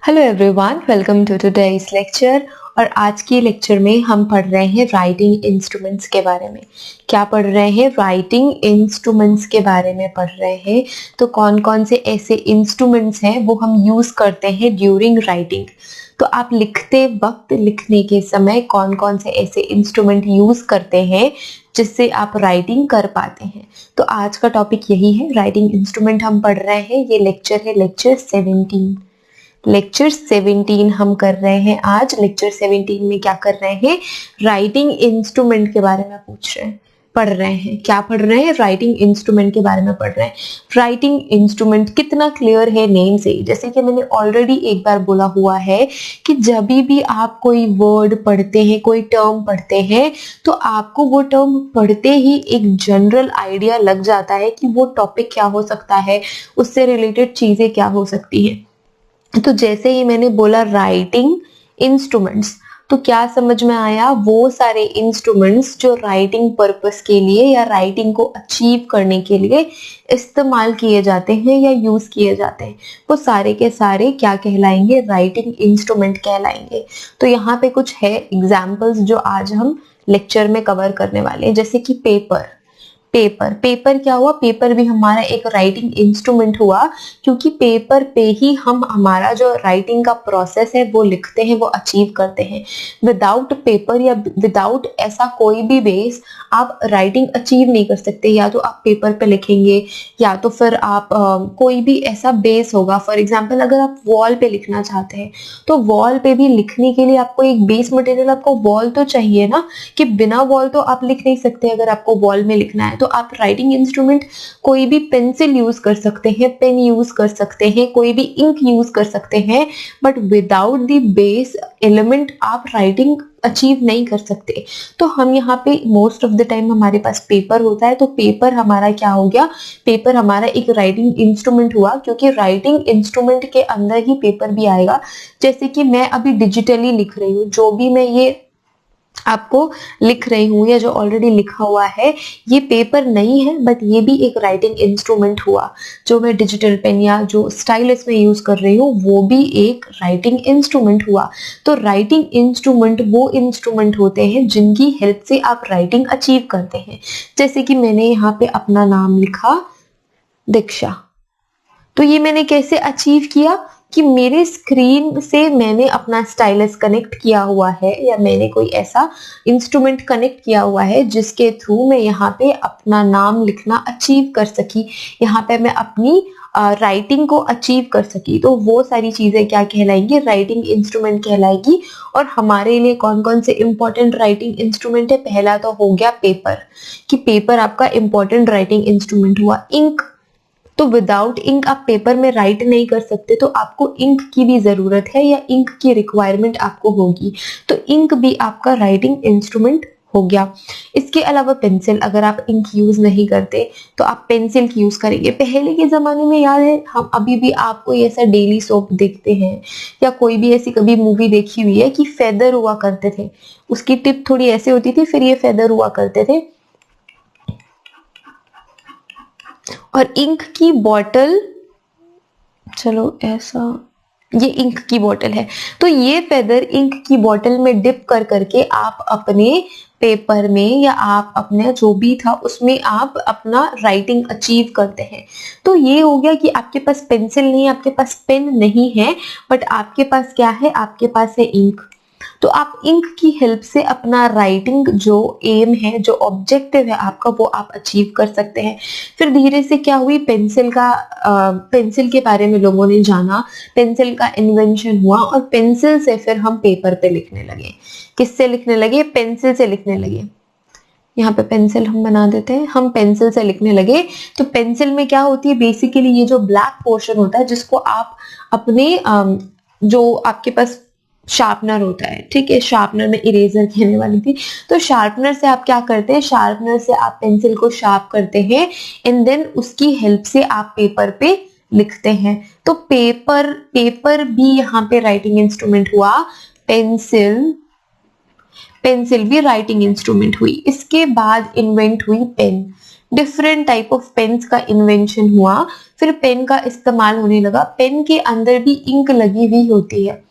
Hello everyone, welcome to today's lecture. और आज की लेक्चर में हम पढ़ रहे हैं राइटिंग इंस्ट्रूमेंट्स के बारे में। क्या पढ़ रहे हैं? राइटिंग इंस्ट्रूमेंट्स के बारे में पढ़ रहे हैं। तो कौन कौन से ऐसे इंस्ट्रूमेंट्स हैं वो हम यूज करते हैं ड्यूरिंग राइटिंग। तो आप लिखते वक्त, लिखने के समय कौन कौन से ऐसे इंस्ट्रूमेंट यूज करते हैं जिससे आप राइटिंग कर पाते हैं। तो आज का टॉपिक यही है, राइटिंग इंस्ट्रूमेंट हम पढ़ रहे हैं। ये लेक्चर है लेक्चर 17। लेक्चर 17 हम कर रहे हैं आज। लेक्चर 17 में क्या कर रहे हैं? राइटिंग इंस्ट्रूमेंट के बारे में पूछ रहे हैं, पढ़ रहे हैं। क्या पढ़ रहे हैं? राइटिंग इंस्ट्रूमेंट के बारे में पढ़ रहे हैं। राइटिंग इंस्ट्रूमेंट कितना क्लियर है नेम से ही। जैसे कि मैंने ऑलरेडी एक बार बोला हुआ है कि जब भी आप कोई वर्ड पढ़ते हैं, कोई टर्म पढ़ते हैं, तो आपको वो टर्म पढ़ते ही एक जनरल आइडिया लग जाता है कि वो टॉपिक क्या हो सकता है, उससे रिलेटेड चीजें क्या हो सकती है। तो जैसे ही मैंने बोला राइटिंग इंस्ट्रूमेंट्स, तो क्या समझ में आया? वो सारे इंस्ट्रूमेंट्स जो राइटिंग पर्पस के लिए या राइटिंग को अचीव करने के लिए इस्तेमाल किए जाते हैं या यूज किए जाते हैं, वो सारे के सारे क्या कहलाएंगे? राइटिंग इंस्ट्रूमेंट कहलाएंगे। तो यहाँ पे कुछ है एग्जाम्पल्स जो आज हम लेक्चर में कवर करने वाले हैं। जैसे कि पेपर। पेपर पेपर क्या हुआ? पेपर भी हमारा एक राइटिंग इंस्ट्रूमेंट हुआ, क्योंकि पेपर पे ही हम हमारा जो राइटिंग का प्रोसेस है वो लिखते हैं, वो अचीव करते हैं। विदाउट पेपर या विदाउट ऐसा कोई भी बेस आप राइटिंग अचीव नहीं कर सकते। या तो आप पेपर पे लिखेंगे या तो फिर आप कोई भी ऐसा बेस होगा। फॉर एग्जाम्पल अगर आप वॉल पे लिखना चाहते हैं तो वॉल पे भी लिखने के लिए आपको एक बेस मटेरियल, आपको वॉल तो चाहिए ना, कि बिना वॉल तो आप लिख नहीं सकते। अगर आपको वॉल में लिखना है तो आप राइटिंग इंस्ट्रूमेंट कोई भी पेंसिल यूज कर सकते हैं, पेन यूज कर सकते हैं, कोई भी इंक यूज कर सकते हैं, but without the base element आप राइटिंग अचीव नहीं कर सकते। तो हम यहाँ पे मोस्ट ऑफ द टाइम हमारे पास पेपर होता है। तो पेपर हमारा क्या हो गया? पेपर हमारा एक राइटिंग इंस्ट्रूमेंट हुआ, क्योंकि राइटिंग इंस्ट्रूमेंट के अंदर ही पेपर भी आएगा। जैसे कि मैं अभी डिजिटली लिख रही हूँ, जो भी मैं ये आपको लिख रही हूँ या जो ऑलरेडी लिखा हुआ है, ये पेपर नहीं है, बट ये भी एक राइटिंग इंस्ट्रूमेंट हुआ। जो मैं डिजिटल पेन या जो स्टाइलस में यूज कर रही हूँ वो भी एक राइटिंग इंस्ट्रूमेंट हुआ। तो राइटिंग इंस्ट्रूमेंट वो इंस्ट्रूमेंट होते हैं जिनकी हेल्प से आप राइटिंग अचीव करते हैं। जैसे कि मैंने यहाँ पे अपना नाम लिखा, दीक्षा। तो ये मैंने कैसे अचीव किया? कि मेरे स्क्रीन से मैंने अपना स्टाइलस कनेक्ट किया हुआ है, या मैंने कोई ऐसा इंस्ट्रूमेंट कनेक्ट किया हुआ है जिसके थ्रू मैं यहाँ पे अपना नाम लिखना अचीव कर सकी, यहाँ पे मैं अपनी राइटिंग को अचीव कर सकी। तो वो सारी चीजें क्या कहलाएंगी? राइटिंग इंस्ट्रूमेंट कहलाएगी। और हमारे लिए कौन कौन से इंपॉर्टेंट राइटिंग इंस्ट्रूमेंट है? पहला तो हो गया पेपर, कि पेपर आपका इंपॉर्टेंट राइटिंग इंस्ट्रूमेंट हुआ। इंक, तो विदाउट इंक आप पेपर में राइट नहीं कर सकते, तो आपको इंक की भी जरूरत है या इंक की रिक्वायरमेंट आपको होगी। तो इंक भी आपका राइटिंग इंस्ट्रूमेंट हो गया। इसके अलावा पेंसिल, अगर आप इंक यूज नहीं करते तो आप पेंसिल की यूज करेंगे। पहले के जमाने में याद है, हम अभी भी आप कोई ऐसा डेली सोप देखते हैं या कोई भी ऐसी कभी मूवी देखी हुई है कि फेदर हुआ करते थे, उसकी टिप थोड़ी ऐसे होती थी, फिर ये फेदर हुआ करते थे। और इंक की बॉटल, चलो ऐसा, ये इंक की बॉटल है। तो ये फेदर इंक की बॉटल में डिप कर करके आप अपने पेपर में या आप अपने जो भी था उसमें आप अपना राइटिंग अचीव करते हैं। तो ये हो गया कि आपके पास पेंसिल नहीं है, आपके पास पेन नहीं है, बट आपके पास क्या है? आपके पास है इंक। तो आप इंक की हेल्प से अपना राइटिंग जो एम है, जो ऑब्जेक्टिव है आपका, वो आप अचीव कर सकते हैं। फिर धीरे से क्या हुई? पेंसिल के बारे में लोगों ने जाना, पेंसिल का इन्वेंशन हुआ और पेंसिल से फिर हम पेपर पे लिखने लगे। किससे लिखने लगे? पेंसिल से लिखने लगे। यहाँ पे पेंसिल हम बना देते हैं, हम पेंसिल से लिखने लगे। तो पेंसिल में क्या होती है? बेसिकली ये जो ब्लैक पोर्शन होता है जिसको आप अपने जो आपके पास शार्पनर होता है, ठीक है, शार्पनर में इरेजर कहने वाली थी। तो शार्पनर से आप क्या करते हैं? शार्पनर से आप पेंसिल को शार्प करते हैं एंड देन उसकी हेल्प से आप पेपर पे लिखते हैं। तो पेपर भी यहाँ पे राइटिंग इंस्ट्रूमेंट हुआ। पेंसिल भी राइटिंग इंस्ट्रूमेंट हुई। इसके बाद इन्वेंट हुई pen. Different type of pens का इन्वेंशन हुआ, फिर पेन का इस्तेमाल होने लगा। पेन के अंदर भी इंक लगी हुई होती है,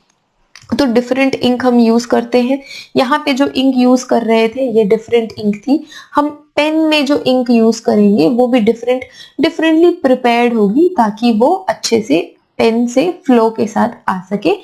तो डिफरेंट इंक हम यूज करते हैं। यहाँ पे जो इंक यूज कर रहे थे ये डिफरेंट इंक थी। हम पेन में जो इंक यूज करेंगे वो भी डिफरेंटली प्रिपेयर्ड होगी, ताकि वो अच्छे से पेन से फ्लो के साथ आ सके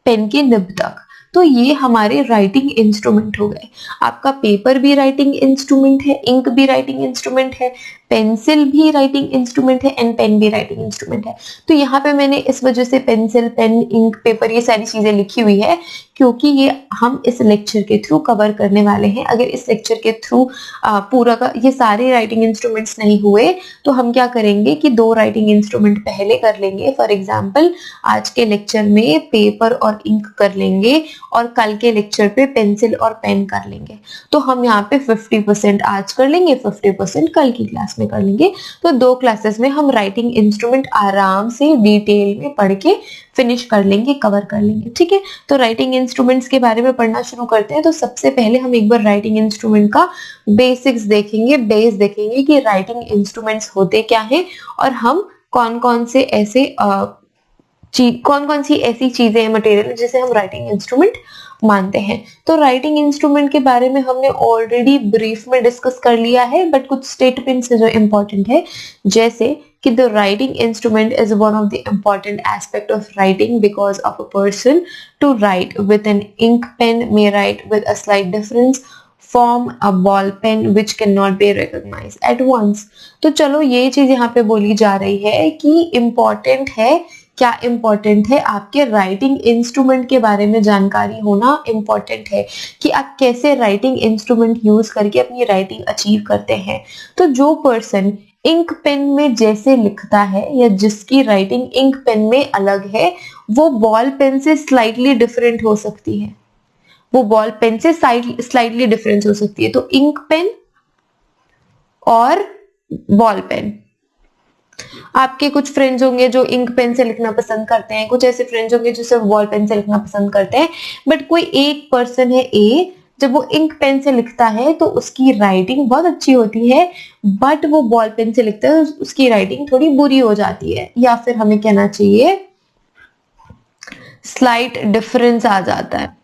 पेन की निब तक। तो ये हमारे राइटिंग इंस्ट्रूमेंट हो गए। आपका पेपर भी राइटिंग इंस्ट्रूमेंट है, इंक भी राइटिंग इंस्ट्रूमेंट है, पेंसिल भी राइटिंग इंस्ट्रूमेंट है एंड पेन भी राइटिंग इंस्ट्रूमेंट है। तो यहाँ पे मैंने इस वजह से पेंसिल, पेन, इंक, पेपर ये सारी चीजें लिखी हुई है, क्योंकि ये हम इस लेक्चर के थ्रू कवर करने वाले हैं। अगर इस लेक्चर के थ्रू पूरा का ये सारे राइटिंग इंस्ट्रूमेंट्स नहीं हुए तो हम क्या करेंगे कि 2 राइटिंग इंस्ट्रूमेंट पहले कर लेंगे। फॉर एग्जाम्पल आज के लेक्चर में पेपर और इंक कर लेंगे और कल के लेक्चर पे पेंसिल और पेन कर लेंगे। तो हम यहाँ पे 50% आज कर लेंगे, 50% कल की क्लास में कर लेंगे। तो 2 क्लासेस में हम राइटिंग इंस्ट्रूमेंट आराम से डिटेल में पढ़ के फिनिश कर लेंगे, कवर कर लेंगे। ठीक है, तो राइटिंग इंस्ट्रूमेंट्स के बारे में पढ़ना शुरू करते हैं। तो सबसे पहले हम एक बार राइटिंग इंस्ट्रूमेंट का बेसिक्स देखेंगे, बेस देखेंगे कि राइटिंग इंस्ट्रूमेंट्स होते क्या हैं और हम कौन कौन सी ऐसी चीजें हैं, मटेरियल जिसे हम राइटिंग इंस्ट्रूमेंट मानते हैं। तो राइटिंग इंस्ट्रूमेंट के बारे में हमने ऑलरेडी ब्रीफ में डिस्कस कर लिया है, बट कुछ स्टेटमेंट्स है जो इंपॉर्टेंट है, जैसे कि the writing instrument is one of the important aspect of writing because of a person to write with an ink pen may write with a slight difference form a ball pen which cannot be recognized at once। तो चलो ये चीज यहाँ पे बोली जा रही है कि इम्पोर्टेंट है, क्या इम्पोर्टेंट है, आपके राइटिंग इंस्ट्रूमेंट के बारे में जानकारी होना इम्पोर्टेंट है कि आप कैसे राइटिंग इंस्ट्रूमेंट यूज करके अपनी राइटिंग अचीव करते हैं। तो जो पर्सन इंक पेन में जैसे लिखता है या जिसकी राइटिंग इंक पेन में अलग है, वो बॉल पेन से स्लाइटली डिफरेंट हो सकती है, वो बॉल पेन से स्लाइटली डिफरेंट हो सकती है। तो इंक पेन और बॉल पेन, आपके कुछ फ्रेंड्स होंगे जो इंक पेन से लिखना पसंद करते हैं, कुछ ऐसे फ्रेंड्स होंगे जो सिर्फ बॉल पेन से लिखना पसंद करते हैं, बट कोई एक पर्सन है ए, जब वो इंक पेन से लिखता है तो उसकी राइटिंग बहुत अच्छी होती है, बट वो बॉल पेन से लिखता है उसकी राइटिंग थोड़ी बुरी हो जाती है, या फिर हमें कहना चाहिए स्लाइट डिफरेंस आ जाता है।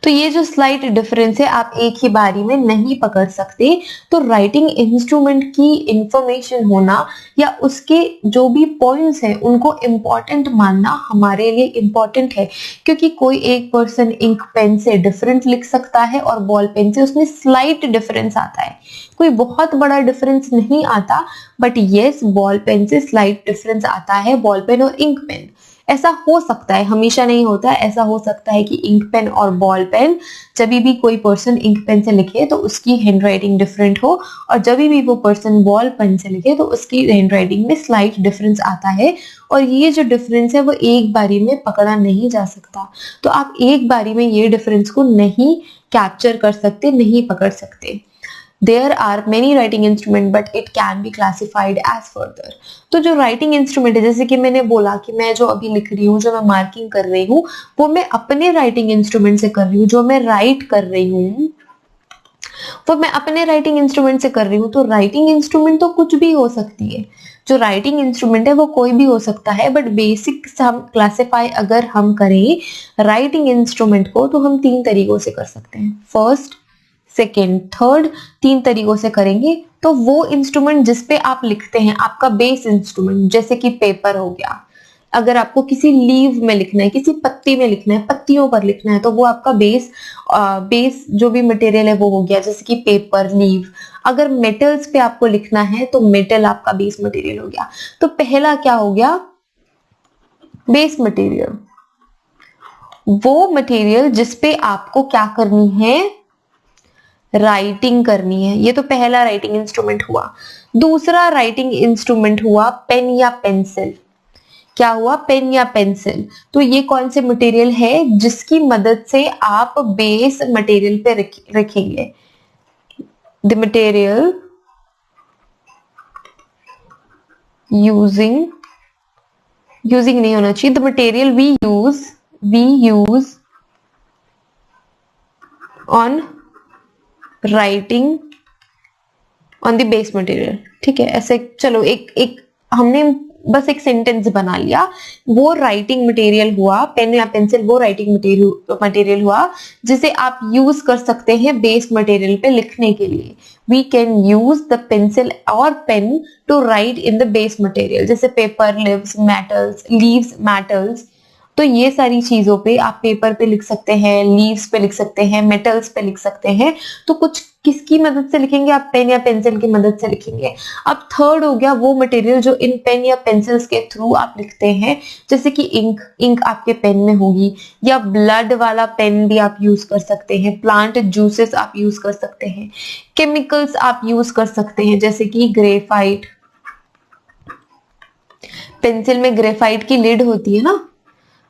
तो ये जो स्लाइट डिफरेंस है आप एक ही बारी में नहीं पकड़ सकते। तो राइटिंग इंस्ट्रूमेंट की इंफॉर्मेशन होना या उसके जो भी पॉइंट्स हैं उनको इम्पोर्टेंट मानना हमारे लिए इम्पोर्टेंट है, क्योंकि कोई एक पर्सन इंक पेन से डिफरेंट लिख सकता है और बॉल पेन से उसमें स्लाइट डिफरेंस आता है। कोई बहुत बड़ा डिफरेंस नहीं आता, बट यस बॉल पेन से स्लाइट डिफरेंस आता है, बॉल पेन और इंक पेन। ऐसा हो सकता है, हमेशा नहीं होता है, ऐसा हो सकता है कि इंक पेन और बॉल पेन जब भी कोई पर्सन इंक पेन से लिखे तो उसकी हैंडराइटिंग डिफरेंट हो, और जब भी वो पर्सन बॉल पेन से लिखे तो उसकी हैंडराइटिंग में स्लाइट डिफरेंस आता है। और ये जो डिफरेंस है वो एक बारी में पकड़ा नहीं जा सकता। तो आप एक बारी में ये डिफरेंस को नहीं कैप्चर कर सकते, नहीं पकड़ सकते। There are many writing instrument but it can be classified as further। तो जो writing instrument है, जैसे कि मैंने बोला कि मैं जो अभी लिख रही हूँ, जो मैं मार्किंग कर रही हूँ, वो मैं अपने writing instrument से कर रही हूँ, जो मैं राइट कर रही हूँ वो मैं अपने राइटिंग इंस्ट्रूमेंट से कर रही हूँ। तो राइटिंग इंस्ट्रूमेंट तो कुछ भी हो सकती है, जो राइटिंग इंस्ट्रूमेंट है वो कोई भी हो सकता है, बट बेसिक हम क्लासिफाई अगर हम करें राइटिंग इंस्ट्रूमेंट को तो हम 3 तरीकों से कर सकते हैं। फर्स्ट, सेकेंड, थर्ड, 3 तरीकों से करेंगे। तो वो इंस्ट्रूमेंट जिसपे आप लिखते हैं, आपका बेस इंस्ट्रूमेंट, जैसे कि पेपर हो गया, अगर आपको किसी लीव में लिखना है, किसी पत्ती में लिखना है, पत्तियों पर लिखना है, तो वो आपका बेस जो भी मटेरियल है वो हो गया, जैसे कि पेपर, लीव। अगर मेटल्स पे आपको लिखना है तो मेटल आपका बेस मटेरियल हो गया। तो पहला क्या हो गया, बेस मटेरियल, वो मटेरियल जिसपे आपको क्या करनी है, राइटिंग करनी है। ये तो पहला राइटिंग इंस्ट्रूमेंट हुआ। दूसरा राइटिंग इंस्ट्रूमेंट हुआ पेन या पेंसिल। क्या हुआ, पेन या पेंसिल। तो ये कौन से मटेरियल है जिसकी मदद से आप बेस मटेरियल पे रखेंगे। द मटेरियल यूजिंग नहीं होना चाहिए, the material we use on writing on the base material. ठीक है, ऐसे चलो एक एक हमने बस एक सेंटेंस बना लिया। वो राइटिंग मटेरियल हुआ, पेन या पेंसिल वो राइटिंग मटेरियल हुआ जिसे आप यूज कर सकते हैं बेस मटेरियल पे लिखने के लिए। We can use the pencil और pen to write in the base material, जैसे पेपर, लीव्स, मेटल्स। तो ये सारी चीजों पे आप पेपर पे लिख सकते हैं, लीव्स पे लिख सकते हैं, मेटल्स पे लिख सकते हैं। तो कुछ किसकी मदद से लिखेंगे आप? पेन या पेंसिल की मदद से लिखेंगे। अब थर्ड हो गया वो मटेरियल जो इन पेन या पेंसिल्स के थ्रू आप लिखते हैं, जैसे कि इंक आपके पेन में होगी, या ब्लड वाला पेन भी आप यूज कर सकते हैं, प्लांट जूसेस आप यूज कर सकते हैं, केमिकल्स आप यूज कर सकते हैं, जैसे कि ग्रेफाइट। पेंसिल में ग्रेफाइट की लिड होती है ना,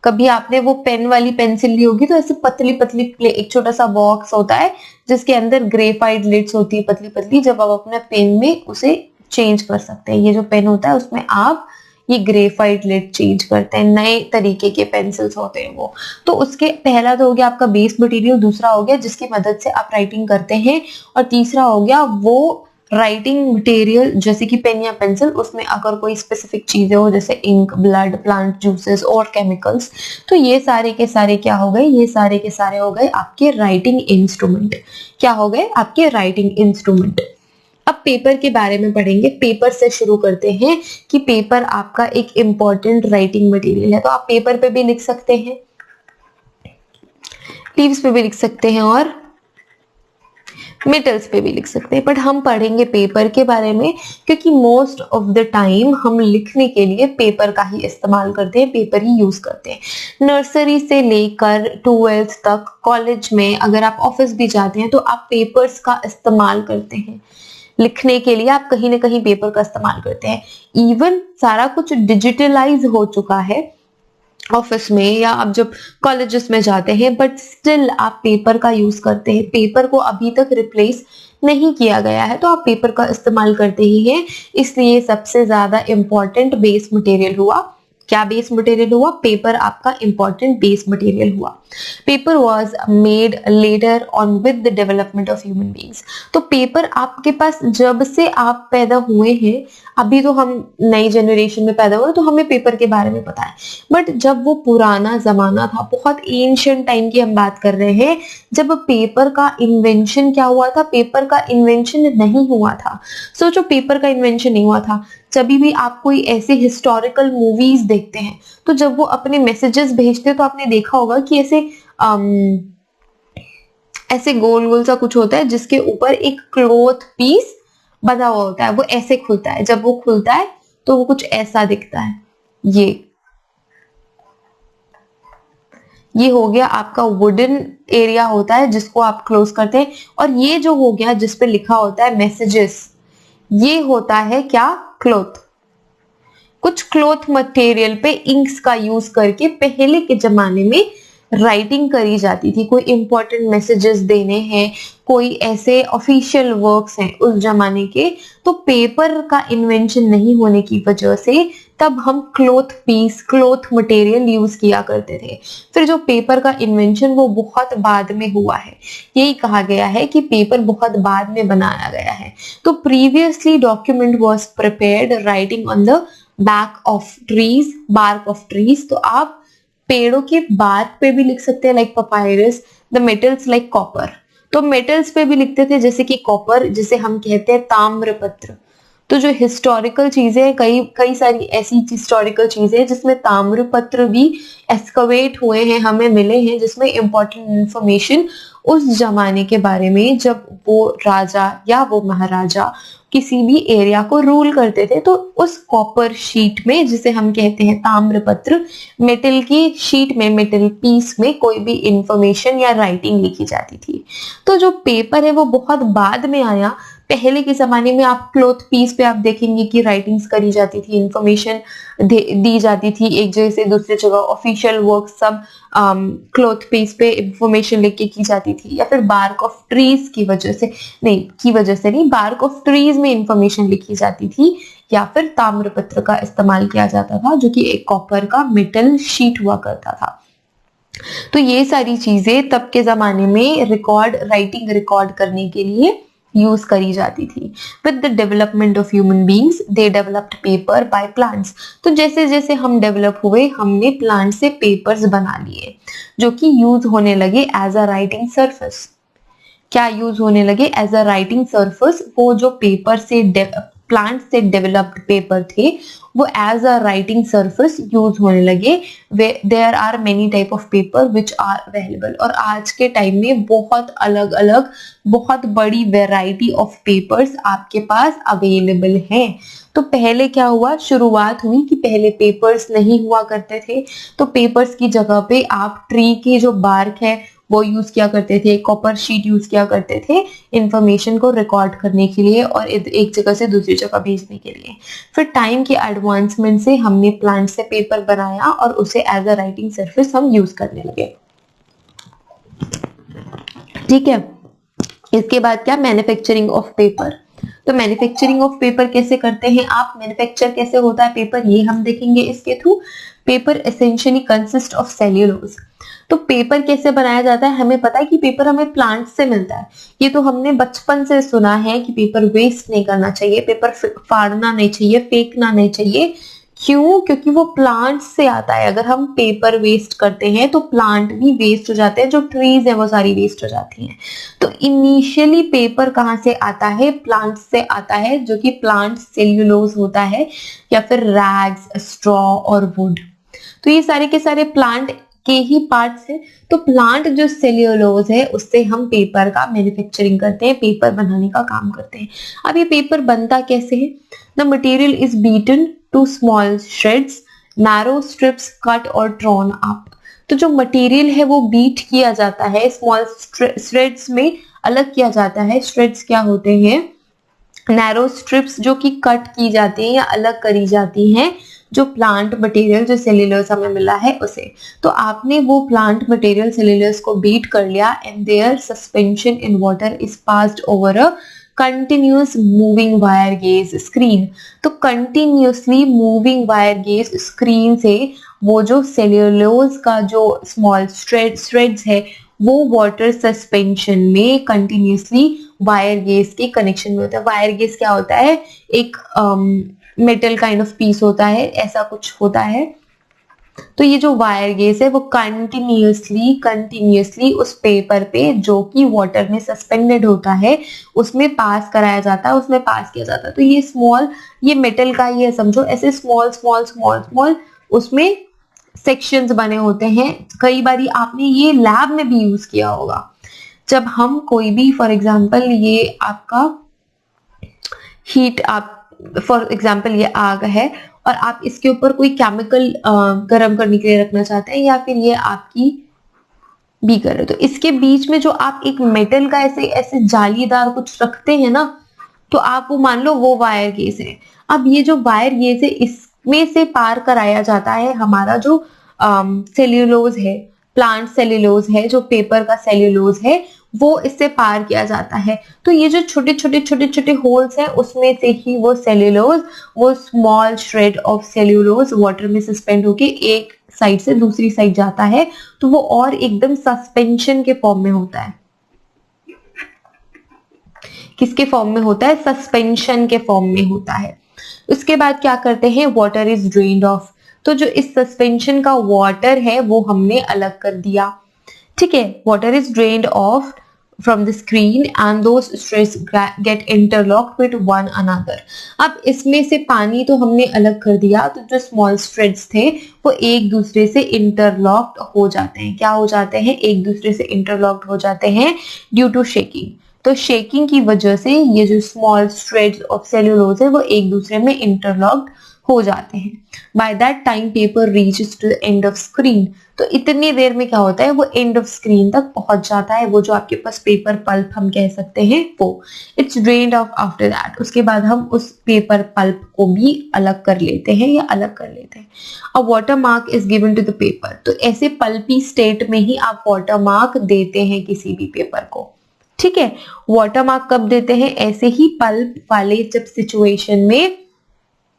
कभी आपने वो पेन वाली पेंसिल ली होगी तो ऐसे पतली पतली एक छोटा सा बॉक्स होता है जिसके अंदर ग्रेफाइट लिड्स होती है पतली पतली, जब आप अपने पेन में उसे चेंज कर सकते हैं। ये जो पेन होता है उसमें आप ये ग्रेफाइट लिड चेंज करते हैं, नए तरीके के पेंसिल्स होते हैं वो। तो उसके पहला तो हो गया आपका बेस मटेरियल, दूसरा हो गया जिसकी मदद से आप राइटिंग करते हैं, और तीसरा हो गया वो राइटिंग मटेरियल जैसे कि पेन या पेंसिल, उसमें अगर कोई स्पेसिफिक चीजें हो जैसे इंक, ब्लड, प्लांट जूसेस और केमिकल्स। तो ये सारे के सारे क्या हो गए? ये सारे के सारे हो गए आपके राइटिंग इंस्ट्रूमेंट। क्या हो गए? आपके राइटिंग इंस्ट्रूमेंट। अब पेपर के बारे में पढ़ेंगे। पेपर से शुरू करते हैं कि पेपर आपका एक इंपॉर्टेंट राइटिंग मटेरियल है। तो आप पेपर पे भी लिख सकते हैं, लीव्स पे भी लिख सकते हैं और मेटल्स पे भी लिख सकते हैं, बट हम पढ़ेंगे पेपर के बारे में क्योंकि मोस्ट ऑफ द टाइम हम लिखने के लिए पेपर का ही इस्तेमाल करते हैं, पेपर ही यूज करते हैं। नर्सरी से लेकर 12th तक, कॉलेज में, अगर आप ऑफिस भी जाते हैं तो आप पेपर्स का इस्तेमाल करते हैं लिखने के लिए। आप कहीं ना कहीं पेपर का इस्तेमाल करते हैं। इवन सारा कुछ डिजिटलाइज हो चुका है ऑफिस में या आप जब कॉलेजेस में जाते हैं, बट स्टिल आप पेपर का यूज करते हैं। पेपर को अभी तक रिप्लेस नहीं किया गया है, तो आप पेपर का इस्तेमाल करते ही हैं। इसलिए सबसे ज्यादा इंपॉर्टेंट बेस मटेरियल हुआ। क्या बेस मटेरियल हुआ? पेपर आपका इंपॉर्टेंट बेस मटेरियल हुआ। Paper was made later on with the development of human beings. तो पेपर आपके पास जब से आप पैदा हुए हैं, अभी तो हम नई जनरेशन में पैदा हुए तो हमें पेपर के बारे में पता है, बट जब वो पुराना जमाना था, बहुत एंशिएंट टाइम की हम बात कर रहे हैं, जब पेपर का इन्वेंशन क्या हुआ था? पेपर का इन्वेंशन नहीं हुआ था। सोचो, पेपर का इन्वेंशन नहीं हुआ था। जब भी आप कोई ऐसे हिस्टोरिकल मूवीज देखते हैं तो जब वो अपने मैसेजेस भेजते हैं तो आपने देखा होगा कि ऐसे गोल गोल सा कुछ होता है जिसके ऊपर एक क्लॉथ पीस बंधा हुआ होता है, वो ऐसे खुलता है। जब वो खुलता है तो वो कुछ ऐसा दिखता है। ये हो गया आपका वुडन एरिया होता है जिसको आप क्लोज करते हैं, और ये जो हो गया जिसपे लिखा होता है मैसेजेस, ये होता है क्या? क्लॉथ। कुछ क्लॉथ मटेरियल पे इंक्स का यूज करके पहले के जमाने में राइटिंग करी जाती थी। कोई इंपॉर्टेंट मैसेजेस देने हैं, कोई ऐसे ऑफिशियल वर्क्स हैं उस जमाने के, तो पेपर का इन्वेंशन नहीं होने की वजह से तब हम क्लॉथ मटेरियल यूज किया करते थे। फिर जो पेपर का इन्वेंशन वो बहुत बाद में हुआ है। यही कहा गया है कि पेपर बहुत बाद में बनाया गया है। तो previously document was prepared writing on the bark of trees. तो आप पेड़ों के बार्क पे भी लिख सकते हैं, like papyrus. The metals like copper, तो मेटल्स पे भी लिखते थे, जैसे कि कॉपर, जिसे हम कहते हैं ताम्रपत्र। तो जो हिस्टोरिकल चीजें हैं, कई सारी ऐसी हिस्टोरिकल चीजें हैं जिसमें ताम्रपत्र भी एक्सकवेट हुए हैं, हमें मिले हैं, जिसमें इंपॉर्टेंट इंफॉर्मेशन उस जमाने के बारे में, जब वो राजा या वो महाराजा किसी भी एरिया को रूल करते थे, तो उस कॉपर शीट में, जिसे हम कहते हैं ताम्रपत्र, मेटल की शीट में, मेटल पीस में कोई भी इंफॉर्मेशन या राइटिंग लिखी जाती थी। तो जो पेपर है वो बहुत बाद में आया। पहले के जमाने में आप क्लॉथ पीस पे आप देखेंगे कि राइटिंग्स करी जाती थी, इंफॉर्मेशन दी जाती थी एक जगह से दूसरी जगह। ऑफिशियल वर्क सब क्लॉथ पीस पे इंफॉर्मेशन लिख के की जाती थी, या फिर बार्क ऑफ ट्रीज की वजह से नहीं, बार्क ऑफ ट्रीज में इंफॉर्मेशन लिखी जाती थी, या फिर ताम्रपत्र का इस्तेमाल किया जाता था, जो कि एक कॉपर का मेटल शीट हुआ करता था। तो ये सारी चीजें तब के जमाने में राइटिंग रिकॉर्ड करने के लिए यूज करी जाती थी। With the development of human beings they developed paper by plants. तो जैसे जैसे हम डेवलप हुए हमने प्लांट से पेपर्स बना लिए जो कि यूज होने लगे एज अ राइटिंग सरफेस। क्या यूज होने लगे? As a writing surface. वो जो पेपर से प्लांट से डेवलप्ड पेपर थे वो as a writing surface use होने लगे। There are many type of paper which are available. और आज के टाइम में बहुत अलग अलग बहुत बड़ी वेराइटी ऑफ पेपर्स आपके पास अवेलेबल हैं। तो पहले क्या हुआ, शुरुआत हुई कि पहले पेपर्स नहीं हुआ करते थे, तो पेपर्स की जगह पे आप ट्री की जो बार्क है वो यूज किया करते थे, कॉपर शीट यूज किया करते थे इंफॉर्मेशन को रिकॉर्ड करने के लिए और एक जगह से दूसरी जगह भेजने के लिए। फिर टाइम के एडवांसमेंट से हमने प्लांट से पेपर बनाया और उसे एज अ राइटिंग सरफेस हम यूज करने लगे। ठीक है, इसके बाद क्या, मैन्युफैक्चरिंग ऑफ पेपर। तो मैन्युफैक्चरिंग ऑफ पेपर कैसे करते हैं आप, मैन्युफैक्चर कैसे होता है पेपर, ये हम देखेंगे इसके through. Paper essentially consist of cellulose. तो पेपर कैसे बनाया जाता है, हमें पता है कि पेपर हमें प्लांट से मिलता है। ये तो हमने बचपन से सुना है कि पेपर वेस्ट नहीं करना चाहिए, पेपर फाड़ना नहीं चाहिए, फेंकना नहीं चाहिए। क्यों? क्योंकि वो प्लांट से आता है। अगर हम पेपर वेस्ट करते हैं तो प्लांट भी वेस्ट हो जाते हैं, जो ट्रीज है वो सारी वेस्ट हो जाती हैं। तो इनिशियली पेपर कहाँ से आता है, प्लांट से आता है, जो कि प्लांट सेल्यूलोज होता है या फिर रैग्स, स्ट्रॉ और वुड। तो ये सारे के सारे प्लांट के ही पार्ट्स हैं। तो प्लांट जो सेल्यूलोज है उससे हम पेपर का मैन्युफैक्चरिंग करते हैं, पेपर बनाने का काम करते हैं। अब ये पेपर बनता कैसे है? The material is beaten to small shreds, narrow strips cut और ड्रॉन अप। तो जो मटेरियल है वो बीट किया जाता है, स्मॉल श्रेड्स में अलग किया जाता है। श्रेड्स क्या होते हैं? नैरो स्ट्रिप्स जो कि कट की जाती हैं या अलग करी जाती हैं, जो प्लांट मटेरियल जो सेल्यूलोज हमें मिला है उसे। तो आपने वो प्लांट मटेरियल सेल्यूलोज को बीट कर लिया and their suspension in water is passed over a continuous moving wire gauze screen. तो continuously moving wire gauze screen से वो जो सेल्यूलोज का जो स्मॉल श्रेड्स है वो वाटर सस्पेंशन में कंटिन्यूअसली वायर गेज के कनेक्शन में होता है। वायर गेज क्या होता है? एक मेटल काइंड ऑफ पीस होता है, ऐसा कुछ होता है। तो ये जो वायर गेज है वो कंटिन्यूअसली उस पेपर पे जो कि वाटर में सस्पेंडेड होता है उसमें पास कराया जाता है, उसमें पास किया जाता है। तो ये स्मॉल, ये मेटल का ये समझो ऐसे स्मॉल स्मॉल स्मॉल स्मॉल उसमें सेक्शंस बने होते हैं। कई बार आपने ये लैब में भी यूज किया होगा। जब हम कोई भी, फॉर एग्जांपल ये आपका हीट, आप फॉर एग्जांपल ये आग है और आप इसके ऊपर कोई केमिकल गर्म करने के लिए रखना चाहते हैं या फिर ये आपकी बीकर है, तो इसके बीच में जो आप एक मेटल का ऐसे ऐसे जालीदार कुछ रखते हैं ना, तो आप वो मान लो वो वायर गेज है। अब ये जो वायर गेज है इसमें से पार कराया जाता है हमारा जो सेल्यूलोज है, प्लांट सेल्यूलोज है, जो पेपर का सेल्यूलोज है वो इससे पार किया जाता है। तो ये जो छोटे छोटे छोटे छोटे होल्स हैं उसमें से ही वो सेल्यूलोज, वो small shred of cellulose water में सस्पेंड होके एक साइड से दूसरी साइड जाता है, तो वो और एकदम सस्पेंशन के फॉर्म में होता है। किसके फॉर्म में होता है? सस्पेंशन के फॉर्म में होता है। उसके बाद क्या करते हैं? Water is drained of. तो जो इस सस्पेंशन का वाटर है वो हमने अलग कर दिया। ठीक है, water is drained of from the screen and those strands get interlocked with one another। अब इसमें से पानी तो हमने अलग कर दिया, तो जो स्मॉल स्ट्रेड्स थे वो एक दूसरे से इंटरलॉक्ड हो जाते हैं। क्या हो जाते हैं? एक दूसरे से इंटरलॉक्ड हो जाते हैं ड्यू टू शेकिंग। तो शेकिंग की वजह से ये जो स्मॉल स्ट्रेड्स ऑफ सेल्यूलोज है वो एक दूसरे में इंटरलॉक्ड हो जाते हैं। By that time paper reaches to the end of screen. तो इतनी देर में क्या होता है? वो एंड ऑफ स्क्रीन तक पहुंच जाता है, वो जो आपके पास पेपर पल्प हम कह सकते हैं वो। It's drained of after that. उसके बाद हम उस पेपर पल्प को भी अलग कर लेते हैं या अलग कर लेते हैं। A water mark is given to the paper. तो ऐसे पल्पी स्टेट में ही आप वाटर मार्क देते हैं किसी भी पेपर को। ठीक है, वाटर मार्क कब देते हैं? ऐसे ही पल्प वाले जब सिचुएशन में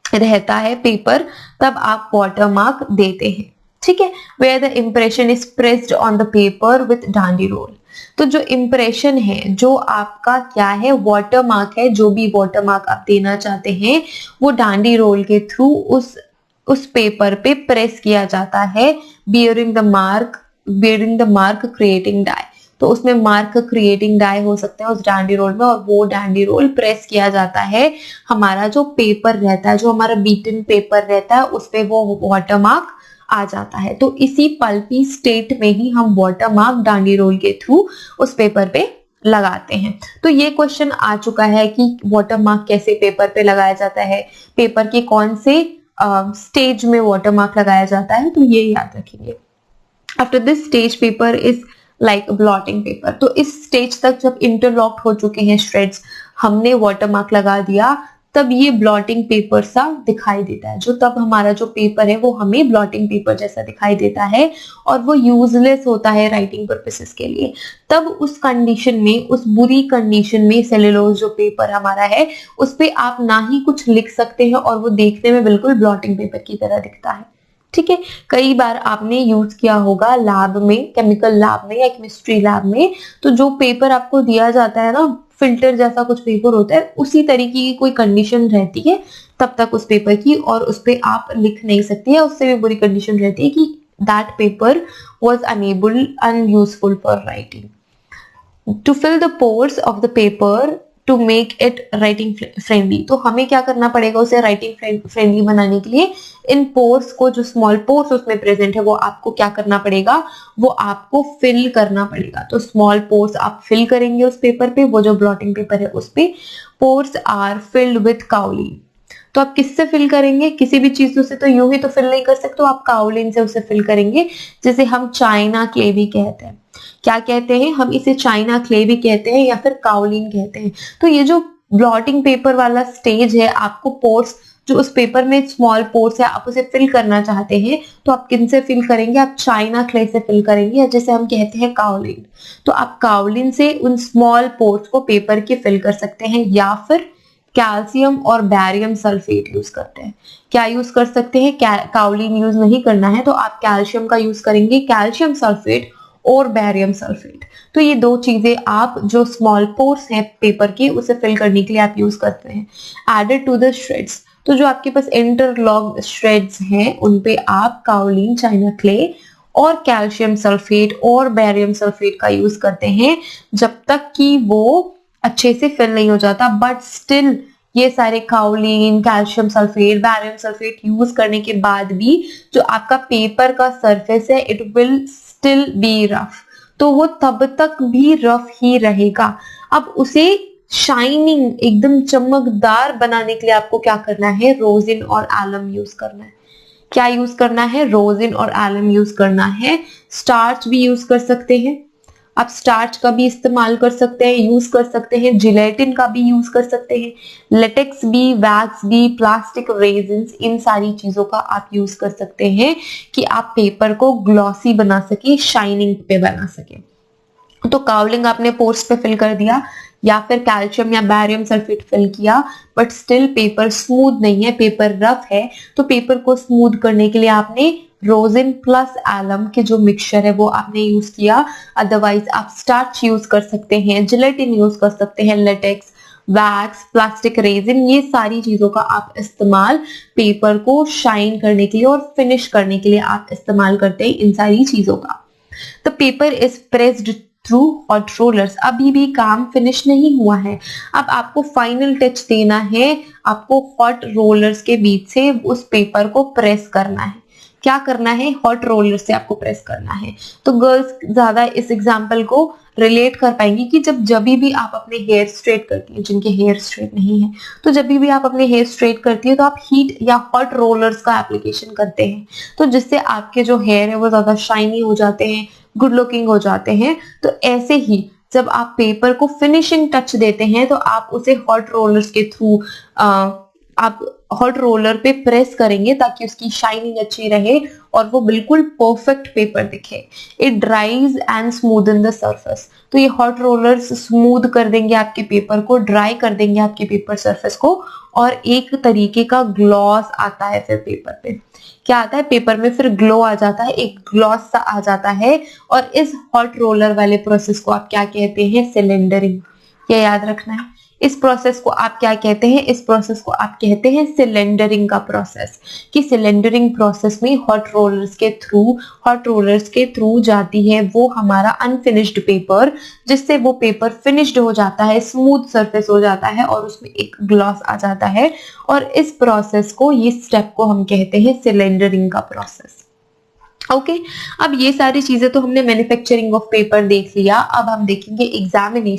रहता है पेपर तब आप वाटर मार्क देते हैं। ठीक है, where the impression is pressed on the paper with dandy roll. तो जो इम्प्रेशन है, जो आपका क्या है वाटरमार्क है, जो भी वाटरमार्क आप देना चाहते हैं वो डांडी रोल के थ्रू उस पेपर पे प्रेस किया जाता है, bearing the mark creating die. तो उसमें मार्क क्रिएटिंग डाई हो सकते हैं उस डांडी रोल में, और वो डांडी रोल प्रेस किया जाता है। हमारा जो पेपर रहता है, जो हमारा बीटन पेपर रहता है, उस पे वो वाटरमार्क आ जाता है। तो इसी पल्पी स्टेट में ही हम वाटरमार्क डांडी रोल के थ्रू उस पेपर पे लगाते हैं। तो ये क्वेश्चन आ चुका है कि वाटरमार्क कैसे पेपर पे लगाया जाता है, पेपर के कौन से स्टेज में वाटरमार्क लगाया जाता है, तो ये याद रखेंगे। After this stage paper is like blotting paper. तो इस स्टेज तक जब इंटरलॉक्ड हो चुके हैं श्रेड्स, हमने वाटरमार्क लगा दिया, तब ये ब्लॉटिंग पेपर सा दिखाई देता है। जो तब हमारा जो पेपर है वो हमें ब्लॉटिंग पेपर जैसा दिखाई देता है और वो यूजलेस होता है राइटिंग पर्पसेस के लिए। तब उस कंडीशन में, उस बुरी कंडीशन में सेलुलोज जो पेपर हमारा है उस पे आप ना ही कुछ लिख सकते हैं और वो देखने में बिल्कुल ब्लॉटिंग पेपर की तरह दिखता है। ठीक है, कई बार आपने यूज किया होगा लैब में, केमिकल लैब में या केमिस्ट्री लैब में, तो जो पेपर आपको दिया जाता है ना, फिल्टर जैसा कुछ पेपर होता है, उसी तरीके की कोई कंडीशन रहती है तब तक उस पेपर की, और उस पे आप लिख नहीं सकती है। उससे भी बुरी कंडीशन रहती है कि that paper was unuseful for writing. To fill the pores of the paper to make it writing friendly. तो हमें क्या करना पड़ेगा उसे राइटिंग फ्रेंडली बनाने के लिए? इन पोर्स को, जो स्मॉल पोर्स उसमें प्रेजेंट है, वो आपको क्या करना पड़ेगा, वो आपको फिल करना पड़ेगा। तो स्मॉल पोर्स आप फिल करेंगे उस पेपर पे, वो जो ब्लॉटिंग पेपर है उस पे। Pores are filled with kaolin. तो आप किससे फिल करेंगे? किसी भी चीजों से तो यूं ही तो फिल नहीं कर सकते, तो आप काउलिन से उसे फिल करेंगे, जिसे हम चाइना क्ले भी कहते हैं। क्या कहते हैं हम इसे? चाइना क्ले भी कहते हैं या फिर काउलिन कहते हैं। तो ये जो ब्लॉटिंग पेपर वाला स्टेज है, आपको पोर्स, जो उस पेपर में स्मॉल पोर्स है, आप उसे फिल करना चाहते हैं, तो आप किन से फिल करेंगे? आप चाइना क्ले से फिल करेंगे, या जैसे हम कहते हैं काउलिन। तो आप काउलिन से उन स्मॉल पोर्स को पेपर के फिल कर सकते हैं, या फिर कैल्शियम और बैरियम सल्फेट यूज करते हैं। क्या यूज कर सकते हैं? काउलिन यूज नहीं करना है तो आप कैल्शियम का यूज करेंगे, कैल्शियम सल्फेट और बैरियम सल्फेट। तो ये दो चीजें आप जो स्मॉल पोर्स हैं पेपर के, उसे फिल करने के लिए आप यूज करते हैं। एडेड टू द श्रेड्स, तो जो आपके पास इंटरलॉक श्रेड्स हैं उन पे आप काउलिन, चाइना क्ले और कैल्शियम सल्फेट और बैरियम सल्फेट का यूज करते हैं, जब तक कि वो अच्छे से फिल नहीं हो जाता। बट स्टिल ये सारे kaolin, calcium sulphate, barium sulphate use करने के बाद भी जो आपका पेपर का सरफेस है, it will still be rough. तो वो तब तक भी रफ ही रहेगा। अब उसे शाइनिंग, एकदम चमकदार बनाने के लिए आपको क्या करना है? रोजिन और एलम यूज करना है। क्या यूज करना है? रोजिन और एलम यूज करना है। स्टार्च भी यूज कर सकते हैं, आप स्टार्च का भी इस्तेमाल कर सकते हैं, यूज कर सकते हैं। जिलेटिन का भी यूज कर सकते हैं, लेटेक्स भी, वैक्स भी, प्लास्टिक रेजिन्स, इन सारी चीजों का आप यूज कर सकते हैं कि आप पेपर को ग्लॉसी बना सके, शाइनिंग पे बना सके। तो काउलिंग आपने पोर्स पे फिल कर दिया, या फिर कैल्शियम या बैरियम सल्फेट फिल किया, बट स्टिल पेपर स्मूथ नहीं है, पेपर रफ है। तो पेपर को स्मूथ करने के लिए आपने रोजिन प्लस एलम के जो मिक्सचर है वो आपने यूज किया। अदरवाइज आप स्टार्च यूज कर सकते हैं, जिलेटिन यूज कर सकते हैं, लेटेक्स, वैक्स, प्लास्टिक रेजिन, ये सारी चीजों का आप इस्तेमाल पेपर को शाइन करने के लिए और फिनिश करने के लिए आप इस्तेमाल करते हैं इन सारी चीजों का। The paper is pressed through hot rollers. अभी भी काम फिनिश नहीं हुआ है, अब आपको फाइनल टच देना है। आपको हॉट रोलर्स के बीच से उस पेपर को प्रेस करना है। क्या करना है? हॉट रोलर से आपको प्रेस करना है। तो गर्ल्स ज्यादा इस एग्जाम्पल को रिलेट कर पाएंगी कि जब भी आप अपने हेयर स्ट्रेट करती हैं, जिनके हेयर स्ट्रेट नहीं है, तो जब भी आप अपने हेयर स्ट्रेट करती है तो आप हीट या हॉट रोलर्स का एप्लीकेशन करते हैं, तो जिससे आपके जो हेयर है वो ज्यादा शाइनी हो जाते हैं, गुड लुकिंग हो जाते हैं। तो ऐसे ही जब आप पेपर को फिनिशिंग टच देते हैं तो आप उसे हॉट रोलर्स के थ्रू आप हॉट रोलर पे प्रेस करेंगे ताकि उसकी शाइनिंग अच्छी रहे और वो बिल्कुल परफेक्ट पेपर दिखे। It ड्राइज and smoothen the surface. तो ये हॉट रोलर्स स्मूथ कर देंगे आपके पेपर को, ड्राई कर देंगे आपके पेपर सरफेस को, और एक तरीके का ग्लॉस आता है फिर पेपर पे। क्या आता है पेपर में? फिर ग्लो आ जाता है, एक ग्लॉस सा आ जाता है। और इस हॉट रोलर वाले प्रोसेस को आप क्या कहते हैं? सिलेंडरिंग। ये याद रखना है। इस प्रोसेस को आप क्या कहते हैं? इस प्रोसेस को आप कहते हैं सिलेंडरिंग का प्रोसेस। कि सिलेंडरिंग प्रोसेस में हॉट रोलर्स के थ्रू जाती है वो हमारा अनफिनिश्ड पेपर, जिससे वो पेपर फिनिश्ड हो जाता है, स्मूथ सरफेस हो जाता है और उसमें एक ग्लॉस आ जाता है। और इस प्रोसेस को, ये स्टेप को हम कहते हैं सिलेंडरिंग का प्रोसेस। ओके अब ये सारी चीजें तो हमने मैन्युफैक्चरिंग ऑफ पेपर देख लिया। अब हम देखेंगे एग्जामिनेशन